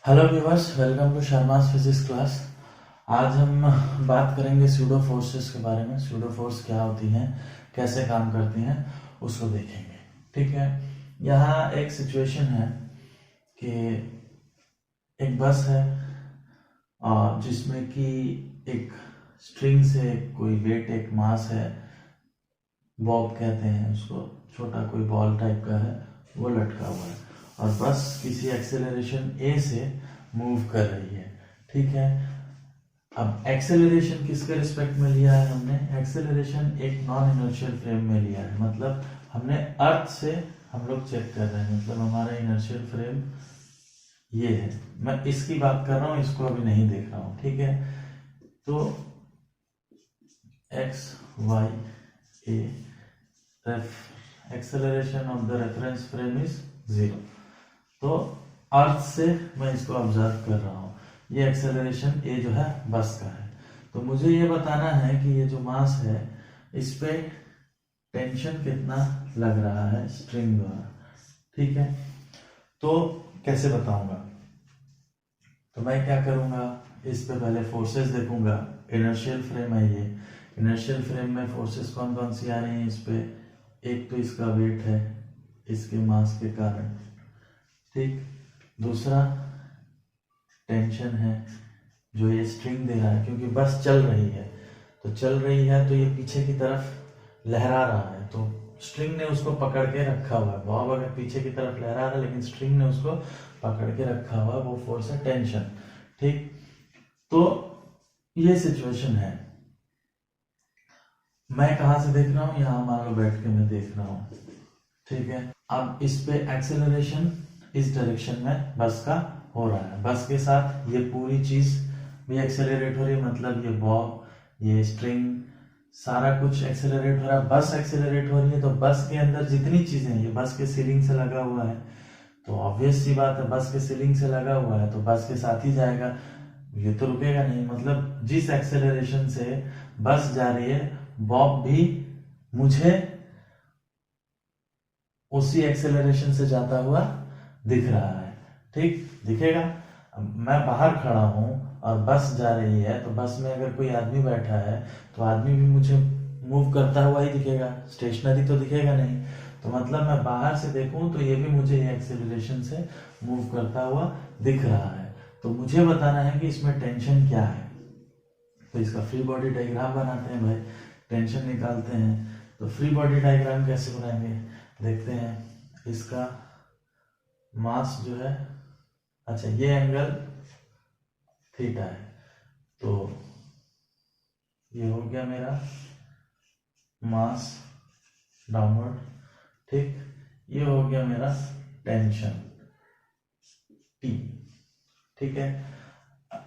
Hello viewers, welcome to Sharma's physics class. आज हम बात करेंगे सूडो फोर्सेस के बारे में। सूडो फोर्स क्या होती हैं, कैसे काम करती हैं, उसको देखेंगे। ठीक है। यहाँ एक सिचुएशन है कि एक बस है और जिसमें कि एक स्ट्रिंग से कोई वेट, एक मास है, बॉब कहते हैं उसको, छोटा कोई बॉल टाइप का है, वो लटका हुआ है और बस किसी एक्सेलरेशन ए से मूव कर रही है। ठीक है। अब एक्सेलरेशन किसके रिस्पेक्ट में लिया है हमने? एक्सेलरेशन एक नॉन इनर्शियल फ्रेम में लिया है, मतलब हमने अर्थ से हम लोग चेक कर रहे हैं, मतलब हमारा इनर्शियल फ्रेम ये है। मैं इसकी बात कर रहा हूं, इसको अभी नहीं देख रहा हूं। ठीक है। तो X Y A acceleration of the reference frame is 0। तो अर्थ से मैं इसको ऑब्जर्व कर रहा हूँ। ये एक्सेलरेशन ए जो है बस का है। तो मुझे ये बताना है कि ये जो मास है इस पे टेंशन कितना लग रहा है स्ट्रिंग द्वारा। ठीक है। तो कैसे बताऊंगा? तो मैं क्या करूंगा, इस पे पहले फोर्सेस देखूंगा। इनर्शियल फ्रेम है ये। इनर्शियल फ्रेम में फोर्सेस कौन कौन सी आ रही हैं इस पे? एक तो इसका वेट है इसके मास के कारण, ठीक। दूसरा टेंशन है जो ये स्ट्रिंग दे रहा है, क्योंकि बस चल रही है। तो चल रही है तो ये पीछे की तरफ लहरा रहा है, तो स्ट्रिंग ने उसको पकड़ के रखा हुआ है। बॉब अगर पीछे की तरफ लहरा रहा है लेकिन स्ट्रिंग ने उसको पकड़ के रखा हुआ है, वो फोर्स है टेंशन। ठीक। तो ये सिचुएशन है। मैं कहां से देख रहा हूं? यहां मान लो बैठ के मैं देख रहा हूं। ठीक है। अब इस पे एक्सेलरेशन इस डायरेक्शन में बस का हो रहा है। बस के साथ ये पूरी चीज भी एक्सेलरेट हो रही है, मतलब ये बॉब, ये स्ट्रिंग, सारा कुछ एक्सेलरेट हो रहा है। बस एक्सेलरेट हो रही है तो बस के अंदर जितनी चीजें हैं, ये बस के सीलिंग से लगा हुआ है, तो ऑब्वियस सी बात है, बस के सीलिंग से लगा हुआ है तो बस के साथ ही जाएगा, ये तो रुकेगा नहीं। मतलब जिस एक्सेलरेशन से बस जा रही है, बॉब भी मुझे उसी एक्सेलरेशन से जाता हुआ दिख रहा है। ठीक दिखेगा। मैं बाहर खड़ा हूं और बस जा रही है, तो बस में अगर कोई आदमी बैठा है तो आदमी भी मुझे मूव करता हुआ ही दिखेगा, स्टेशनरी तो दिखेगा नहीं। तो मतलब मैं बाहर से देखूं तो ये भी मुझे एक्सेलरेशन से मूव करता हुआ दिख रहा है। तो मुझे बताना है कि इसमें टेंशन क्या है। तो इसका फ्री बॉडी डायग्राम बनाते हैं भाई, टेंशन निकालते हैं। तो फ्री बॉडी डायग्राम कैसे बनाएंगे देखते हैं। इसका मास जो है, अच्छा ये एंगल थीटा है, तो ये हो गया मेरा मास डाउनवर्ड। ठीक। ये हो गया मेरा टेंशन टी। ठीक है।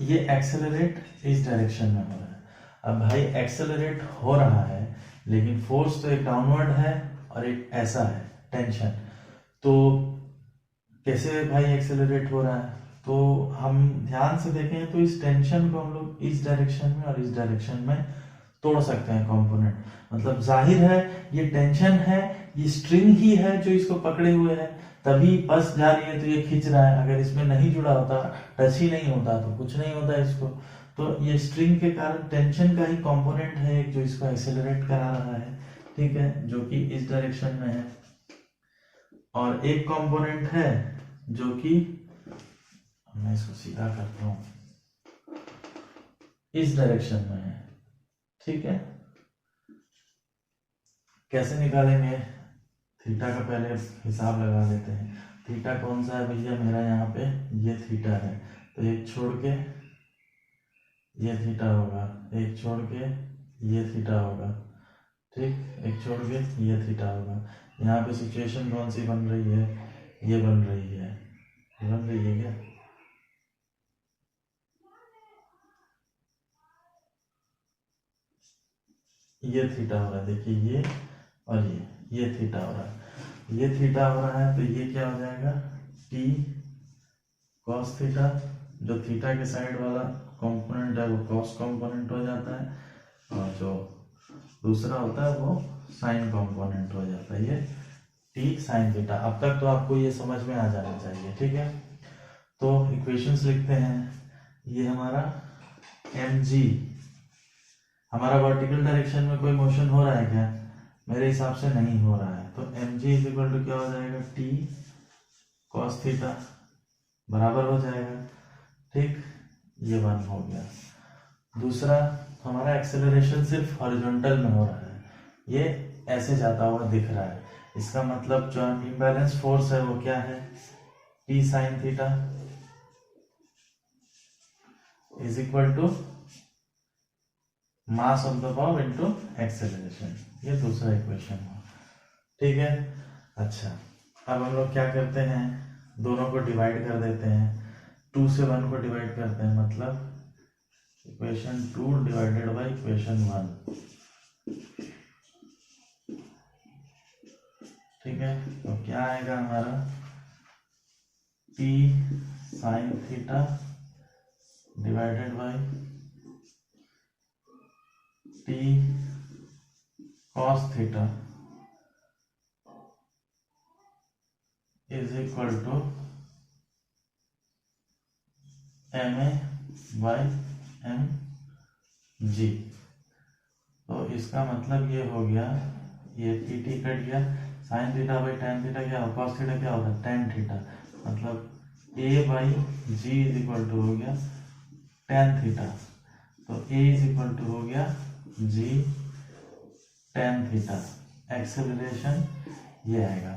ये एक्सेलरेट इस डायरेक्शन में हो रहा है। अब भाई एक्सेलरेट हो रहा है लेकिन फोर्स तो एक डाउनवर्ड है और एक ऐसा है टेंशन। तो कैसे भाई एक्सेलरेट हो रहा है? तो हम ध्यान से देखें तो इस टेंशन को हम लोग इस डायरेक्शन में और इस डायरेक्शन में तोड़ सकते हैं कंपोनेंट। मतलब जाहिर है ये टेंशन है, ये स्ट्रिंग ही है जो इसको पकड़े हुए है, तभी बस जा रही है तो ये खींच रहा है। अगर इसमें नहीं जुड़ा होता, टच ही नहीं होता, तो कुछ नहीं होता इसको। तो ये स्ट्रिंग के कारण टेंशन का ही कंपोनेंट है एक जो इसको एक्सेलरेट करा रहा है। ठीक है, जो कि इस डायरेक्शन में है। और एक कंपोनेंट है जो कि, मैं इसको सीधा करता हूं, इस डायरेक्शन में है। ठीक है। कैसे निकालेंगे? थीटा का पहले हिसाब लगा लेते हैं। थीटा कौन सा है भैया मेरा? यहाँ पे ये थीटा है, तो एक छोड़ के ये थीटा होगा, एक छोड़ के ये थीटा होगा। ठीक, एक छोड़ के ये थीटा होगा। यहाँ पे सिचुएशन कौन सी बन रही है? ये बन रही है, ये बन रही है क्या? ये थीटा हो रहा है, देखिए ये और ये थीटा हो रहा है। ये थीटा हो रहा है तो ये क्या हो जाएगा? T cos theta. जो थीटा के साइड वाला कंपोनेंट है वो कॉस कंपोनेंट हो जाता है और जो दूसरा होता है वो साइन कंपोनेंट हो जाता है। ये टी साइन थीटा। अब तक तो आपको ये समझ में आ जाना चाहिए। ठीक है। तो इक्वेशंस लिखते हैं। ये हमारा mg, हमारा वर्टिकल डायरेक्शन में कोई मोशन हो रहा है क्या? मेरे हिसाब से नहीं हो रहा है। तो mg इज इक्वल टू क्या हो जाएगा, t cos थीटा बराबर हो जाएगा। ठीक, ये 1 हो गया। दूसरा, हमारा एक्सेलरेशन सिर्फ हॉरिजॉन्टल में हो रहा है, ये ऐसे जाता हुआ दिख रहा है। इसका मतलब जो इम्बैलेंस फोर्स है वो क्या है, p sin theta is equal to mass of the ball into acceleration. ये दूसरा इक्वेशन है। ठीक है। अच्छा, अब हम लोग क्या करते हैं, दोनों को डिवाइड कर देते हैं। 2 से 1 को डिवाइड करते हैं, मतलब इक्वेशन 2 डिवाइडेड बाय इक्वेशन 1। ठीक है, तो क्या आएगा हमारा, p sin theta divided by t cos theta is equal to ma by mg। तो इसका मतलब ये हो गया, ये pt कट गया, sine theta by tan theta क्या होगा, cos थीटा क्या होगा, tan थीटा, मतलब a by g is equal to हो गया tan थीटा। तो a इज इक्वल टू हो गया g tan थीटा। एक्सेलरेशन ये आएगा।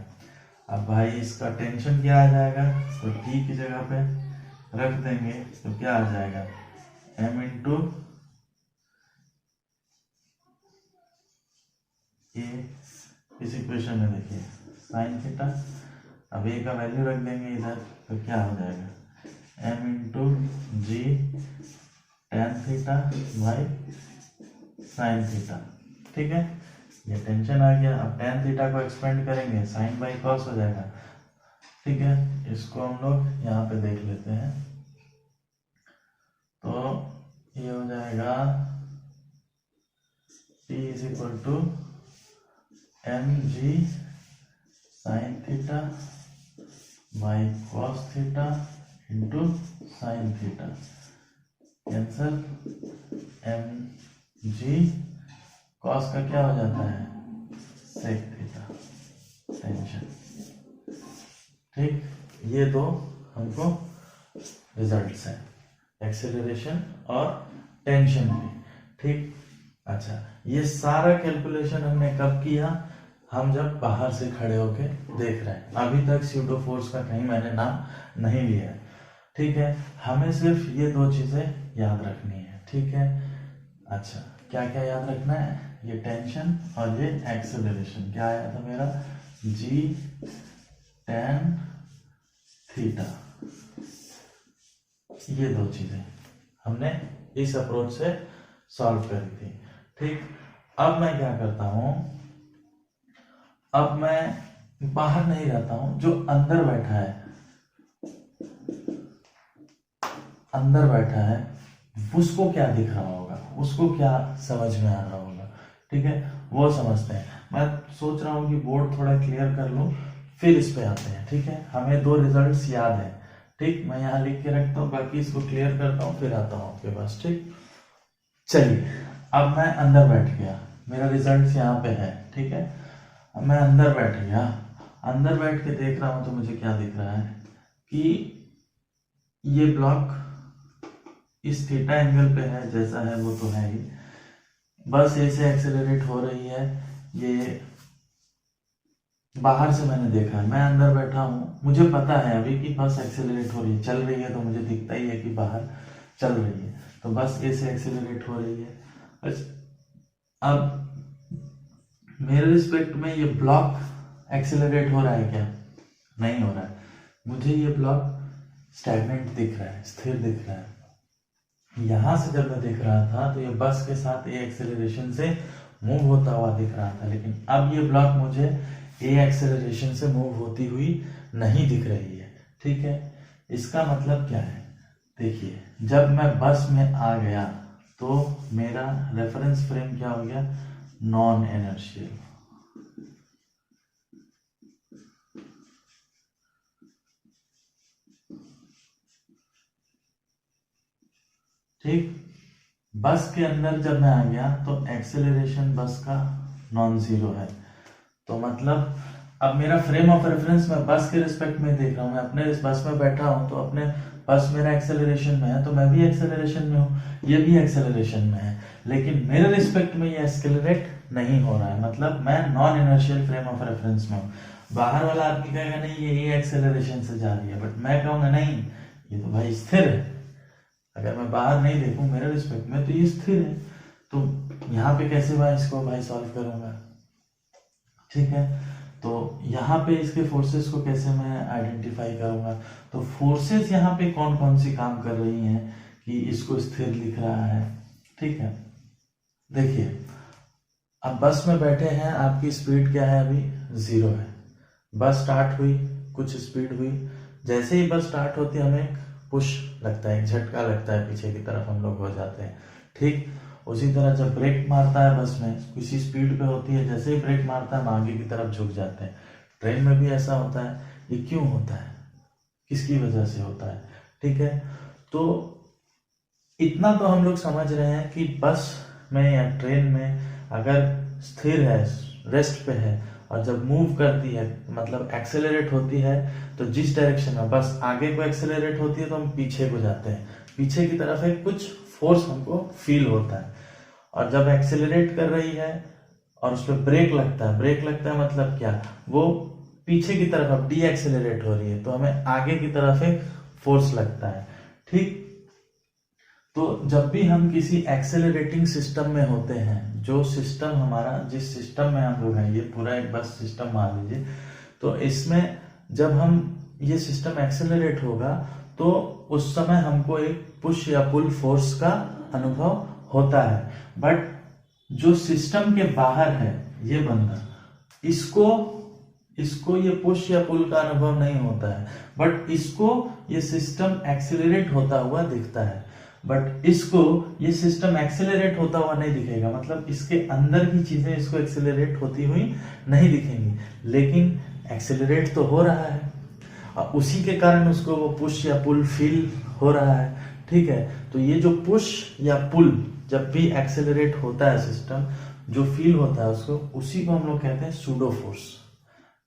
अब भाई इसका टेंशन क्या आ जाएगा, तो t की जगह पे रख देंगे तो क्या आ जाएगा, m इंटू a। इस इक्वेशन में देखिए साइन थीटा, अब a का वैल्यू रख देंगे इधर, तो क्या हो जाएगा, m into G tan theta by sine theta. ठीक है, ये टेंशन आ गया। अब टेन थीटा को एक्सपेंड करेंगे, साइन बाई कॉस हो जाएगा। ठीक है, इसको हम लोग यहाँ पे देख लेते हैं, तो ये हो जाएगा p is equal to M G sine theta by cos theta into sine theta, cancel, M G cos का क्या हो जाता है, सेक थीटा, टेंशन। ठीक, ये दो हमको रिजल्ट्स हैं, एक्सेलरेशन और टेंशन के। ठीक, अच्छा, ये सारा कैलकुलेशन हमने कब किया, हम जब बाहर से खड़े होके देख रहे हैं। अभी तक स्यूडो फोर्स का कहीं मैंने नाम नहीं लिया है। ठीक है, हमें सिर्फ ये दो चीजें याद रखनी है। ठीक है, अच्छा, क्या क्या याद रखना है, ये टेंशन और ये एक्सेलरेशन। क्या आया था मेरा, जी टेन थीटा, ये दो चीजें हमने इस अप्रोच से सॉल्व करी थी। ठीक, अब मैं क्या करता हूं, अब मैं बाहर नहीं रहता हूं, जो अंदर बैठा है, अंदर बैठा है, उसको क्या दिख रहा होगा, उसको क्या समझ में आ रहा होगा। ठीक है, वो समझते हैं। मैं सोच रहा हूं कि बोर्ड थोड़ा क्लियर कर लूं, फिर इस पे आते हैं। ठीक है, हमें दो रिजल्ट्स याद है। ठीक, मैं यहाँ लिख के रखता हूँ, बाकी इसको क्लियर करता हूँ, फिर आता हूँ आपके पास। ठीक, चलिए, अब मैं अंदर बैठ गया, मेरा रिजल्ट यहाँ पे है। ठीक है, अब मैं अंदर बैठ गया, अंदर बैठ के देख रहा हूँ, तो मुझे क्या दिख रहा है कि ये ब्लॉक इस थीटा एंगल पे है, जैसा है वो तो है ही, बस ऐसे एक्सेलरेट हो रही है। ये बाहर से मैंने देखा है, मैं अंदर बैठा हूँ, मुझे पता है अभी कि बस एक्सेलरेट हो रही है, चल रही है, तो मुझे दिखता ही है कि बाहर चल रही है, तो बस ऐसे एक्सेलरेट हो रही है। अब मेरे रिस्पेक्ट में ये ब्लॉक एक्सेलरेट हो रहा है क्या, नहीं हो रहा है, मुझे ये ब्लॉक स्टैग्नेंट दिख रहा है, स्थिर दिख रहा है। यहां से जब मैं देख रहा था तो ये बस के साथ ए एक्सेलरेशन से मूव होता हुआ दिख रहा था, लेकिन अब ये ब्लॉक मुझे ए एक्सेलरेशन से मूव होती हुई नहीं दिख रही है। ठीक है, इसका मतलब क्या है, देखिए, जब मैं बस में आ गया तो मेरा रेफरेंस फ्रेम क्या हो गया, नॉन इनर्शियल। ठीक। बस के अंदर जब मैं आ गया तो एक्सेलरेशन बस का नॉन जीरो है, तो मतलब अब मेरा फ्रेम ऑफ रेफरेंस मैं बस के रिस्पेक्ट में देख रहा हूँ, मैं अपने इस बस में बैठा हूँ तो अपने बस मेरा एक्सेलरेशन में है, तो मैं भी एक्सेलरेशन में हूँ, ये भी एक्सेलरेशन में है, लेकिन मेरे रिस्पेक्ट में ये एक्सेलरेट नहीं हो रहा है, मतलब मैं non inertial frame of reference में हूँ। बाहर वाला आदमी कहेगा नहीं ये एक्सेलरेशन से जा रही है, बट मैं कहूँगा नहीं ये तो भाई स्थिर है। अगर मैं बाहर नहीं देखूं मेरे रिस्पेक्ट में तो ये स्थिर है, तो यहाँ पे कैसे मैं इसको भाई सॉल्व करूंगा, ठीक है। तो यहाँ पे इसके फोर्सेस को कैसे मैं आइडेंटिफाई करूंगा, तो फोर्सेस यहाँ पे कौन कौन सी काम कर रही हैं कि इसको स्थिर लिख रहा है, ठीक है। देखिए अब बस में बैठे हैं, आपकी स्पीड क्या है, अभी 0 है, बस स्टार्ट हुई, कुछ स्पीड हुई, जैसे ही बस स्टार्ट होती है हमें पुश लगता है, एक झटका लगता है, पीछे की तरफ हम लोग हो जाते हैं, ठीक। उसी तरह जब ब्रेक मारता है बस में, किसी स्पीड पे होती है, जैसे ही ब्रेक मारता है हम आगे की तरफ झुक जाते हैं। ट्रेन में भी ऐसा होता है, ये क्यों होता है, किसकी वजह से होता है, ठीक है। तो इतना तो हम लोग समझ रहे हैं कि बस में या ट्रेन में अगर स्थिर है, रेस्ट पे है, और जब मूव करती है मतलब एक्सेलरेट होती है, तो जिस डायरेक्शन में बस आगे को एक्सेलरेट होती है तो हम पीछे को जाते हैं, पीछे की तरफ एक कुछ फोर्स हमको फील होता है। और जब एक्सेलरेट कर रही है और उस पर ब्रेक लगता है, ब्रेक लगता है मतलब क्या, वो पीछे की तरफ अब डी एक्सेलरेट हो रही है, तो हमें आगे की तरफ एक फोर्स लगता है, ठीक। तो जब भी हम किसी एक्सेलरेटिंग सिस्टम में होते हैं, जो सिस्टम हमारा, जिस सिस्टम में हम लोग हैं, ये पूरा एक बस सिस्टम मान लीजिए, तो इसमें जब हम ये सिस्टम एक्सेलरेट होगा तो उस समय हमको एक पुश या पुल फोर्स का अनुभव होता है। बट जो सिस्टम के बाहर है ये बंदा, इसको ये पुश या पुल का अनुभव नहीं होता है, बट इसको ये सिस्टम एक्सेलरेट होता हुआ दिखता है, बट इसको ये सिस्टम एक्सेलरेट होता हुआ नहीं दिखेगा, मतलब इसके अंदर की चीजें इसको एक्सेलरेट होती हुई नहीं दिखेंगी, लेकिन एक्सेलरेट तो हो रहा है और उसी के कारण उसको वो पुश या पुल फील हो रहा है, ठीक है। तो ये जो पुश या पुल जब भी एक्सेलरेट होता है सिस्टम, जो फील होता है उसको, उसी को हम लोग कहते हैं सूडो फोर्स,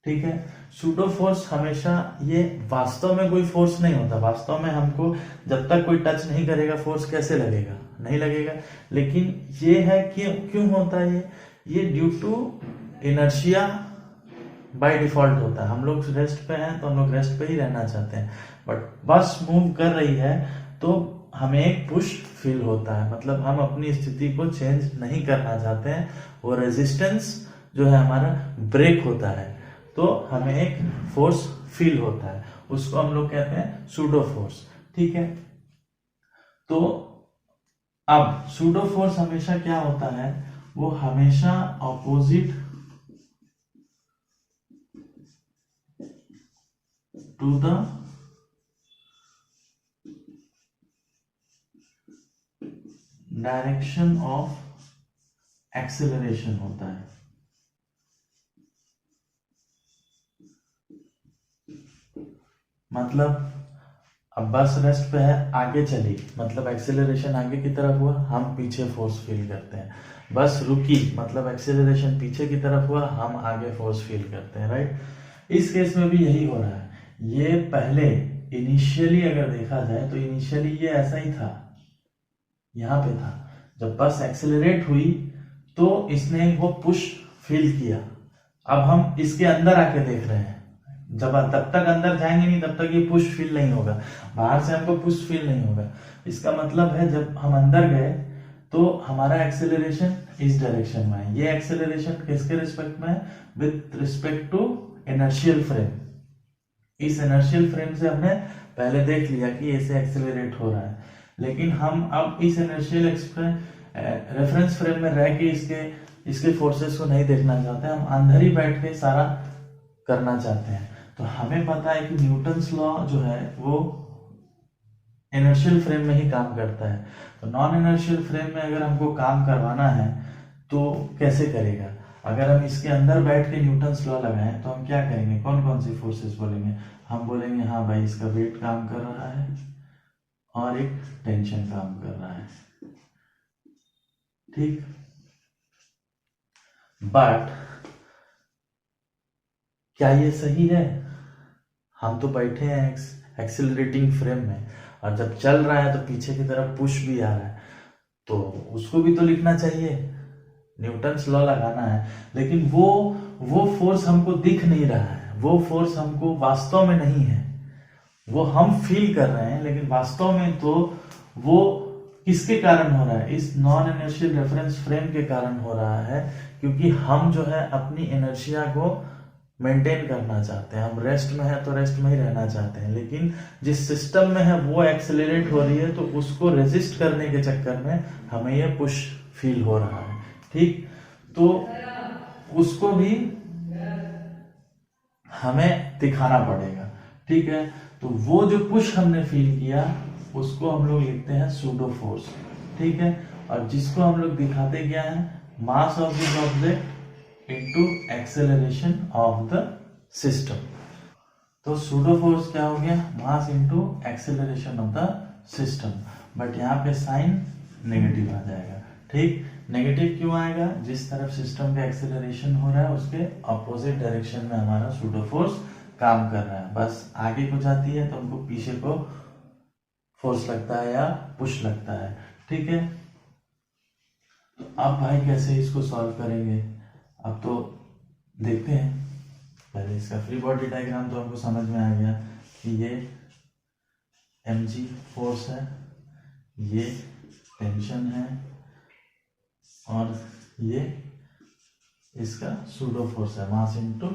ठीक है। सूडो फोर्स हमेशा, ये वास्तव में कोई फोर्स नहीं होता, वास्तव में हमको जब तक कोई टच नहीं करेगा फोर्स कैसे लगेगा, नहीं लगेगा, लेकिन ये है कि क्यों होता है ये due to inertia by default होता है। हम लोग रेस्ट पे हैं तो हम लोग रेस्ट पे ही रहना चाहते हैं, बट बस मूव कर रही है तो हमें एक पुश फील होता है, मतलब हम अपनी स्थिति को चेंज नहीं करना चाहते हैं, वो रेजिस्टेंस जो है हमारा ब्रेक होता है, तो हमें एक फोर्स फील होता है, उसको हम लोग कहते हैं सूडो फोर्स, ठीक है। तो अब सूडो फोर्स हमेशा क्या होता है, वो हमेशा opposite to the direction of acceleration होता है। मतलब अब बस रेस्ट पे है, आगे चली मतलब एक्सेलरेशन आगे की तरफ हुआ, हम पीछे फोर्स फील करते हैं। बस रुकी मतलब एक्सेलरेशन पीछे की तरफ हुआ, हम आगे फोर्स फील करते हैं, राइट। इस केस में भी यही हो रहा है। ये पहले इनिशियली अगर देखा जाए तो इनिशियली ये ऐसा ही था, यहाँ पे था, जब बस एक्सेलरेट हुई तो इसने वो पुश फील किया। अब हम इसके अंदर आके देख रहे हैं, जब तब तक अंदर जाएंगे नहीं तब तक ये पुश फील नहीं होगा, बाहर से हमको पुश फील नहीं होगा। इसका मतलब है जब हम अंदर गए तो हमारा एक्सेलरेशन इस डायरेक्शन में है, ये एक्सेलरेशन किसके रिस्पेक्ट में है, with respect to inertial frame. इस इनर्शियल फ्रेम से हमने पहले देख लिया कि ऐसे एक्सेलरेट हो रहा है, लेकिन हम अब इस इनर्शियल रेफरेंस फ्रेम में रह के इसके फोर्सेस को नहीं देखना चाहते, हम अंदर ही बैठ के सारा करना चाहते हैं। तो हमें पता है कि न्यूटन्स लॉ जो है वो इनर्शियल फ्रेम में ही काम करता है, तो नॉन इनर्शियल फ्रेम में अगर हमको काम करवाना है तो कैसे करेगा। अगर हम इसके अंदर बैठ के न्यूटन्स लॉ लगाएं तो हम क्या करेंगे, कौन कौन सी फोर्सेस बोलेंगे, हम बोलेंगे हाँ भाई इसका वेट काम कर रहा है और एक टेंशन काम कर रहा है, ठीक। बट क्या ये सही है? हम तो बैठे हैं एक्सेलरेटिंग फ्रेम में, और जब चल रहा है तो पीछे की तरफ पुश भी आ रहा है, तो उसको भी तो लिखना चाहिए, न्यूटन्स लॉ लगाना है। लेकिन वो फोर्स हमको दिख नहीं रहा है, वो फोर्स हमको वास्तव में नहीं है, वो हम फील कर रहे हैं, लेकिन वास्तव में तो वो किसके कारण हो रहा है? इस नॉन इनर्शियल रेफरेंस फ्रेम के कारण हो रहा है, क्योंकि हम जो है अपनी इनर्शिया को मेंटेन करना चाहते हैं। हम रेस्ट में है तो रेस्ट में ही रहना चाहते हैं, लेकिन जिस सिस्टम में है वो एक्सेलरेट हो रही है, तो उसको रेजिस्ट करने के चक्कर में हमें ये पुश फील हो रहा है, ठीक। तो उसको भी हमें दिखाना पड़ेगा, ठीक है। तो वो जो पुश हमने फील किया उसको हम लोग लिखते हैं सूडो फोर्स, ठीक है। और जिसको हम लोग दिखाते क्या है? Mass of this object into acceleration of the system. तो सूडो फोर्स क्या हो गया? Mass into acceleration of the system. But यहाँ पे साइन नेगेटिव आ जाएगा, ठीक। नेगेटिव क्यों आएगा? जिस तरफ सिस्टम का एक्सेलरेशन हो रहा है उसके अपोजिट डायरेक्शन में हमारा सूडो फोर्स काम कर रहा है। बस आगे को जाती है तो हमको पीछे को फोर्स लगता है या पुश लगता है, ठीक है। तो अब भाई कैसे इसको सॉल्व करेंगे? अब तो देखते हैं। पहले इसका फ्री बॉडी डायग्राम तो हमको समझ में आ गया कि ये mg फोर्स है, ये टेंशन है, और ये इसका सूडो फोर्स है, मास इनटू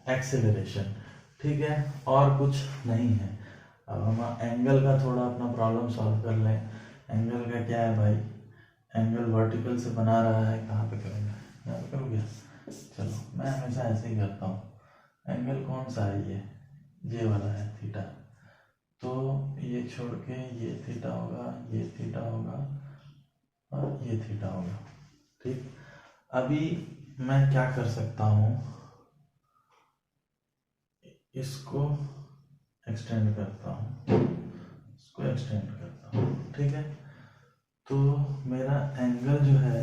एक्सेलरेशन, ठीक है। और कुछ नहीं है। अब हम एंगल का थोड़ा अपना प्रॉब्लम सॉल्व कर लें। एंगल का क्या है भाई? एंगल वर्टिकल से बना रहा है, कहाँ पे करेंगे? यहाँ पे करोगे? चलो, मैं हमेशा ऐसे ही करता हूँ। एंगल कौन सा है? ये वाला है, थीटा। तो ये छोड़ के ये थीटा होगा, ये थीटा होगा, और ये थीटा होगा, ठीक। अभी मैं क्या कर सकता हूँ? इसको एक्सटेंड करता हूँ, इसको एक्सटेंड करता हूँ, ठीक है। तो मेरा एंगल जो है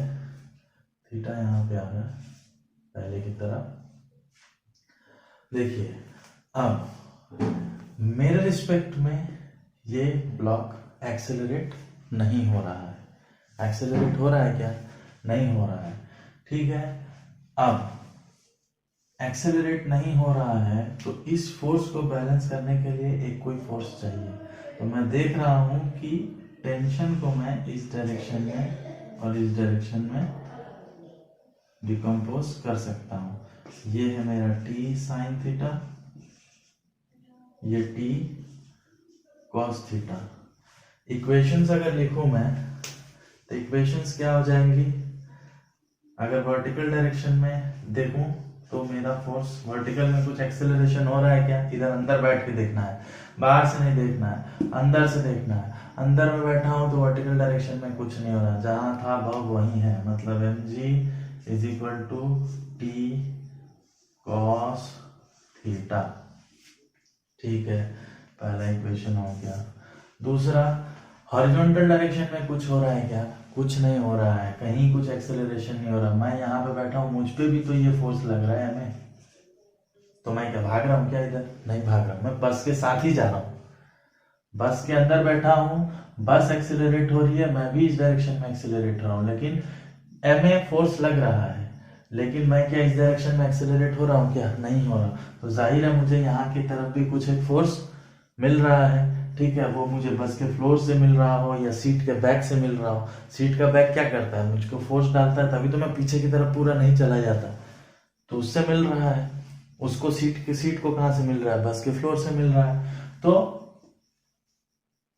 थीटा यहाँ पे आ रहा है पहले की तरह। देखिए, अब मेरे रिस्पेक्ट में ये ब्लॉक एक्सेलरेट नहीं हो रहा है। एक्सेलरेट हो रहा है क्या? नहीं हो रहा है, ठीक है। अब एक्सेलरेट नहीं हो रहा है तो इस फोर्स को बैलेंस करने के लिए एक कोई फोर्स चाहिए। तो मैं देख रहा हूं कि टेंशन को मैं इस डायरेक्शन में और इस डायरेक्शन में डिकम्पोज कर सकता हूं। ये है मेरा टी साइन थीटा, ये टी कॉस थीटा। इक्वेशंस अगर लिखूं मैं तो इक्वेशंस क्या हो जाएंगी? अगर वर्टिकल डायरेक्शन में देखूं तो मेरा फोर्स वर्टिकल में कुछ एक्सेलरेशन हो रहा है क्या? इधर अंदर बैठ के देखना है, बाहर से नहीं देखना है, अंदर से देखना है। अंदर में बैठा हूं तो वर्टिकल डायरेक्शन में कुछ नहीं हो रहा, जहां था भाव वही है। मतलब mg is equal to T cos theta, ठीक है। पहला इक्वेशन हो गया। दूसरा, हॉरिजॉन्टल डायरेक्शन में कुछ हो रहा है क्या? कुछ नहीं हो रहा है, कहीं कुछ एक्सेलरेशन नहीं हो रहा। मैं यहाँ पे बैठा हूँ, मुझ पे भी तो ये फोर्स लग रहा है हमें। तो मैं क्या भाग रहा हूँ क्या? इधर नहीं भाग रहा, मैं बस के साथ ही जा रहा हूँ। बस के अंदर बैठा हूँ, बस एक्सेलरेट हो रही है, मैं भी इस डायरेक्शन में एक्सेलरेट हो रहा हूँ, लेकिन एम फोर्स लग रहा है। लेकिन मैं क्या इस डायरेक्शन में एक्सेलरेट हो रहा हूँ क्या? नहीं हो रहा। तो जाहिर है मुझे यहाँ की तरफ भी कुछ एक फोर्स मिल रहा है, ठीक है। वो मुझे बस के फ्लोर से मिल रहा हो या सीट के बैक से मिल रहा हो। सीट का बैक क्या करता है? मुझको फोर्स डालता है, तभी तो मैं पीछे की तरफ पूरा नहीं चला जाता। तो उससे मिल रहा है। उसको सीट को कहाँ से मिल रहा है? बस के फ्लोर से मिल रहा है। तो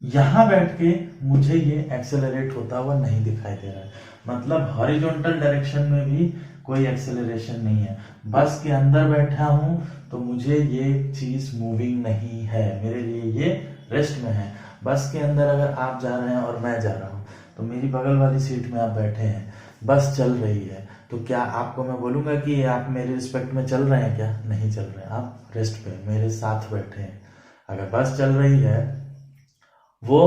यहां बैठ के मुझे ये एक्सेलरेट होता हुआ नहीं दिखाई दे रहा है। मतलब हॉरिजॉन्टल डायरेक्शन में भी कोई एक्सेलरेशन नहीं है। बस के अंदर बैठा हूं तो मुझे ये चीज मूविंग नहीं है, मेरे लिए ये रेस्ट में है। बस के अंदर अगर आप जा रहे हैं और मैं जा रहा हूं तो मेरी बगल वाली सीट में आप बैठे हैं, बस चल रही है, तो क्या आपको मैं बोलूंगा कि आप मेरे रिस्पेक्ट में चल रहे हैं क्या? नहीं चल रहे हैं, आप रेस्ट पे मेरे साथ बैठे हैं। अगर बस चल रही है, वो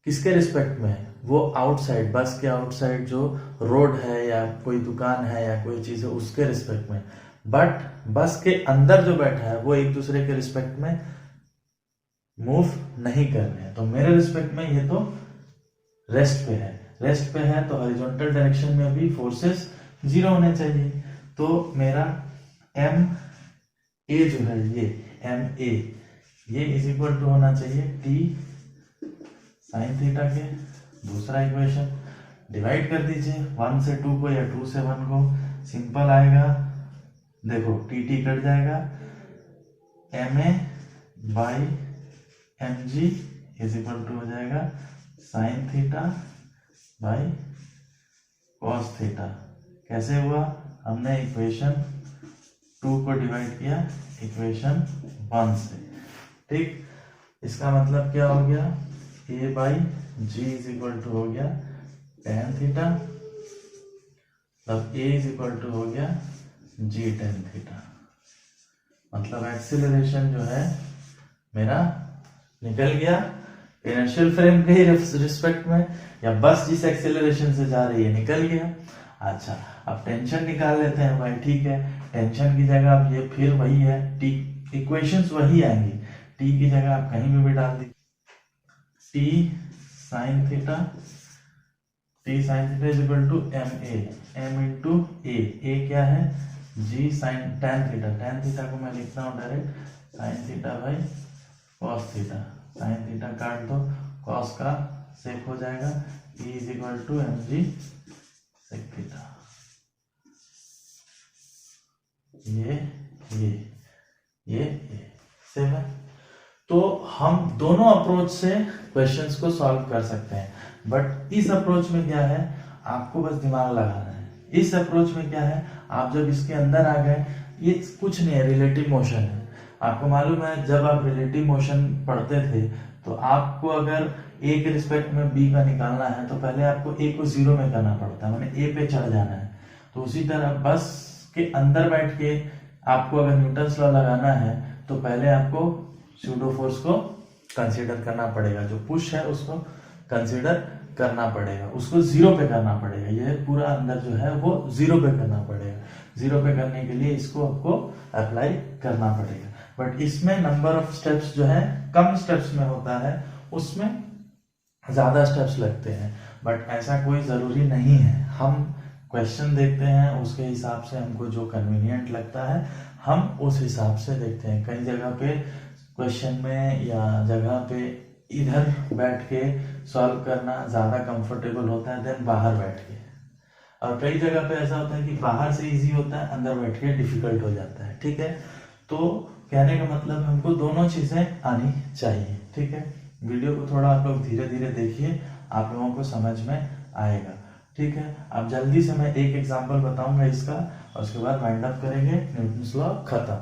किसके रिस्पेक्ट में है? वो आउटसाइड, बस के आउटसाइड जो रोड है या कोई दुकान है या कोई चीज है उसके रिस्पेक्ट में। बट बस के अंदर जो बैठा है वो एक दूसरे के रिस्पेक्ट में मूव नहीं कर रहे हैं। तो मेरे रिस्पेक्ट में ये तो रेस्ट पे है, रेस्ट पे है तो हॉरिजॉन्टल डायरेक्शन में भी फोर्सेस 0 होने चाहिए। तो मेरा एम ए जो है ये एम ए ये इज इक्वल टू होना चाहिए टी साइन थीटा के। दूसरा इक्वेशन डिवाइड कर दीजिए 1 से 2 को या 2 से 1 को, सिंपल आएगा। देखो टी टी कट जाएगा, M A by M G is equal to हो जाएगा sine theta by cos theta. कैसे हुआ? हमने इक्वेशन 2 को डिवाइड किया इक्वेशन 1 से, ठीक। इसका मतलब क्या हो गया? A by G is equal to हो गया टेन थीटा, तब ए इज इक्वल टू हो गया जी टेन थीटा। मतलब एक्सीलरेशन जो है मेरा निकल गया इनर्शियल फ्रेम के रिस्पेक्ट में, या बस जिस एक्सीलरेशन से जा रही है निकल गया। अच्छा, अब टेंशन निकाल लेते हैं भाई, ठीक है। टेंशन की जगह अब ये फिर वही है, टी इक्वेशंस वही आएंगी, टी की जगह आप कहीं भी डाल दी, T sine theta is equal to M A, M into A क्या है? जी साइन टेन थीटा को मैं लिखता हूँ direct sine theta by cos theta. Sine theta काट दो, कॉस का सेक हो जाएगा, E is equal to M G sec theta. ये सेम है। तो हम दोनों अप्रोच से क्वेश्चंस को सॉल्व कर सकते हैं, बट इस अप्रोच में क्या है, आपको बस दिमाग लगाना है। इस अप्रोच में क्या है, आप जब इसके अंदर आ गए, ये कुछ नहीं है, रिलेटिव मोशन है। आपको मालूम है जब आप रिलेटिव मोशन पढ़ते थे तो आपको अगर ए के रिस्पेक्ट में बी का निकालना है तो पहले आपको ए को 0 में करना पड़ता है, मैंने ए पे चढ़ जाना है। तो उसी तरह बस के अंदर बैठ के आपको अगर न्यूटन्स लॉ लगाना है तो पहले आपको स्यूडो फोर्स को कंसीडर करना पड़ेगा, जो पुश है उसको कंसीडर करना पड़ेगा, उसको 0 पे करना पड़ेगा। यह पूरा अंदर जो है वो 0 पे करना पड़ेगा। 0 पे करने के लिए इसको आपको अप्लाई करना पड़ेगा। बट इसमें नंबर ऑफ स्टेप्स जो है कम स्टेप्स में होता है, उसमें ज्यादा स्टेप्स लगते हैं, बट ऐसा कोई जरूरी नहीं है। हम क्वेश्चन देखते हैं, उसके हिसाब से हमको जो कन्वीनियंट लगता है हम उस हिसाब से देखते हैं। कई जगह पे क्वेश्चन में या जगह पे इधर बैठ के सॉल्व करना ज्यादा कंफर्टेबल होता है देन बाहर बैठ के, और कई जगह पे ऐसा होता है कि बाहर से इजी होता है, अंदर बैठ के डिफिकल्ट हो जाता है, ठीक है। तो कहने का मतलब हमको दोनों चीजें आनी चाहिए, ठीक है। वीडियो को थोड़ा आप लोग धीरे धीरे देखिए, आप लोगों को समझ में आएगा, ठीक है। अब जल्दी से मैं एक एग्जांपल बताऊंगा इसका, और उसके बाद वाइंड अप करेंगे, न्यूटन्स लॉ खत्म।